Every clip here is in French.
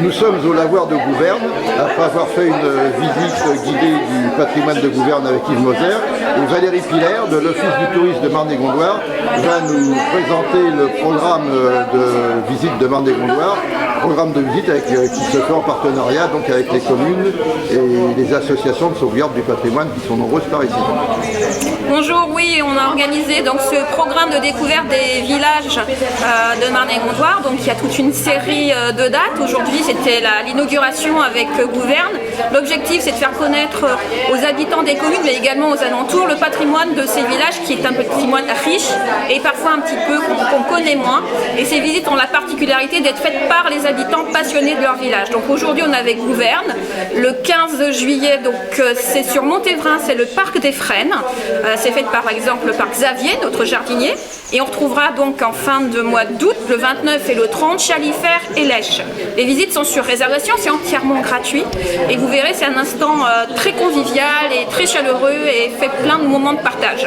Nous sommes au lavoir de Gouverne, après avoir fait une visite guidée du patrimoine de Gouverne avec Yves Moser. Et Valérie Piller, de l'Office du tourisme de Marne-et-Gondoire, va nous présenter le programme de visite de Marne-et-Gondoire, programme de visite qui se fait en partenariat donc avec les communes et les associations de sauvegarde du patrimoine qui sont nombreuses par ici. Bonjour, oui, on a organisé donc ce programme de découverte des villages de Marne-et-Gondoire. Donc il y a toute une série de dates. Aujourd'hui c'était l'inauguration avec Gouverne. L'objectif c'est de faire connaître aux habitants des communes mais également aux alentours le patrimoine de ces villages qui est un patrimoine riche et parfois un petit peu qu'on connaît moins. Et ces visites ont la particularité d'être faites par les habitants passionnés de leur village. Donc aujourd'hui on est avec Gouverne. Le 15 juillet, donc c'est sur Montévrain, c'est le parc des Frênes. C'est fait par exemple par Xavier, notre jardinier. Et on retrouvera donc en fin de mois d'août, le 29 et le 30, Chalifert et Lèche. Les visites sont sur réservation, c'est entièrement gratuit. Et vous verrez, c'est un instant très convivial et très chaleureux et fait plein de moments de partage.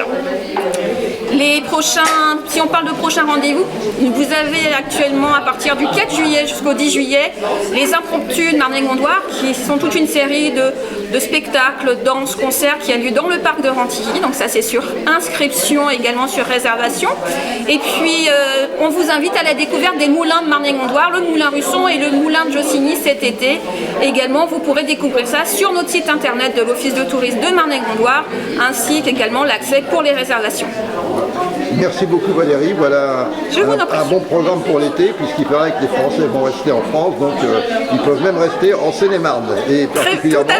Les prochains, si on parle de prochains rendez-vous, vous avez actuellement à partir du 4 juillet jusqu'au 10 juillet les impromptus de Marne-et-Gondoire qui sont toute une série de spectacles, danses, concerts qui a lieu dans le parc de Rantilly. Donc ça c'est sur inscription, également sur réservation. Et puis on vous invite à la découverte des moulins de Marne-et-Gondoire, le moulin Russon et le moulin de Jossigny cet été. Également vous pourrez découvrir ça sur notre site internet de l'Office de tourisme de Marne-et-Gondoire, ainsi qu'également l'accès pour les réservations. Merci beaucoup Valérie, voilà un bon programme pour l'été puisqu'il paraît que les Français vont rester en France, donc ils peuvent même rester en Seine-et-Marne et particulièrement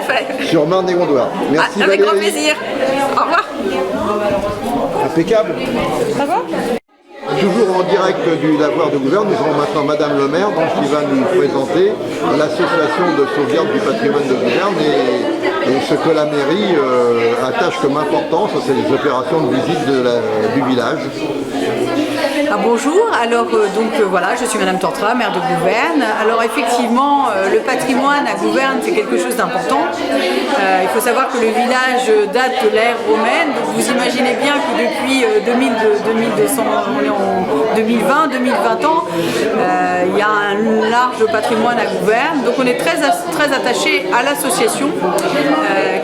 sur Marne-et-Gondoire. Merci Valérie. Avec grand plaisir. Au revoir. Impeccable. Ça va ? Toujours en direct du lavoir de Gouverne, nous aurons maintenant Madame le maire donc, qui va nous présenter l'association de sauvegarde du patrimoine de Gouverne et ce que la mairie attache comme importance, c'est les opérations de visite du village. Bonjour, alors voilà, je suis Madame Tortra, maire de Gouverne. Alors effectivement, le patrimoine à Gouverne, c'est quelque chose d'important. Il faut savoir que le village date de l'ère romaine, donc vous imaginez bien que depuis 2200, on est en 2020, 2020 ans, il y a un large patrimoine à Gouverne. Donc on est très attaché à l'association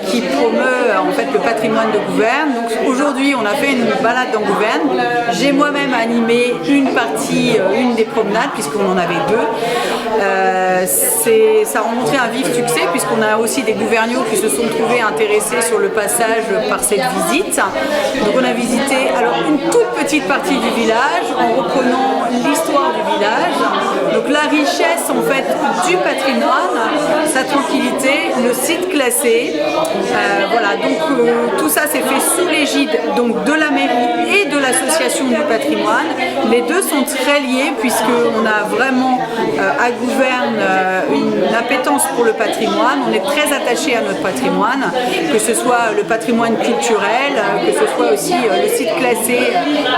qui promeut en fait le patrimoine de Gouverne. Donc aujourd'hui, on a fait une balade dans Gouverne. J'ai moi-même animé une partie, une des promenades, puisqu'on en avait deux. Ça a rencontré un vif succès, puisqu'on a aussi des gouverniaux qui se sont trouvés intéressés sur le passage par cette visite. Donc on a visité alors une toute petite partie du village, en reprenant l'histoire du village. Donc la richesse en fait du patrimoine, sa tranquillité, le site classé. Voilà, donc tout ça s'est fait sous l'égide donc de la mairie et de l'association du patrimoine. Les deux sont très liés puisqu'on a vraiment à Gouverne une appétence pour le patrimoine. On est très attaché à notre patrimoine, que ce soit le patrimoine culturel, que ce soit aussi le site classé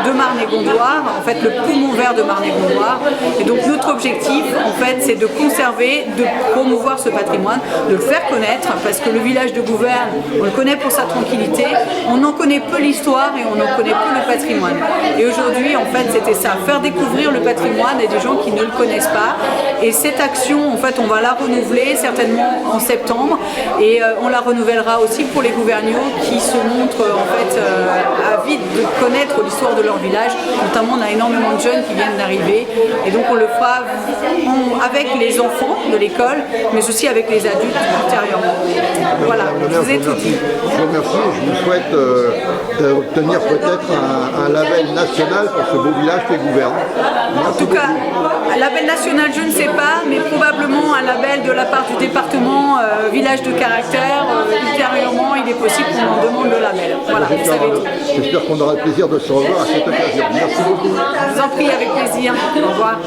de Marne-et-Gondoire, en fait le poumon vert de Marne-et-Gondoire. Et donc notre objectif en fait c'est de conserver, de promouvoir ce patrimoine, de le faire connaître parce que le village de Gouverne, on le connaît pour sa tranquillité, on en connaît peu l'histoire et on en connaît peu le patrimoine. Et aujourd'hui en fait c'était ça, faire découvrir le patrimoine à des gens qui ne le connaissent pas. Et cette action, en fait, on va la renouveler certainement en septembre et on la renouvellera aussi pour les gouverniaux qui se montrent en fait avides de connaître l'histoire de leur village. Notamment, on a énormément de jeunes qui viennent d'arriver et donc on le fera avec les enfants de l'école, mais aussi avec les adultes ultérieurement. Voilà, je vous ai tout dit. Je vous remercie, je vous souhaite d'obtenir peut-être un label national pour ce beau village qui est Gouverne. En tout cas, un label national, je ne sais pas, mais probablement un label de la part du département village de caractère. Ultérieurement, il est possible qu'on en demande le label. Voilà, vous savez tout. J'espère qu'on aura le plaisir de se revoir à cette occasion. Merci beaucoup. Je vous en prie, avec plaisir. Au revoir.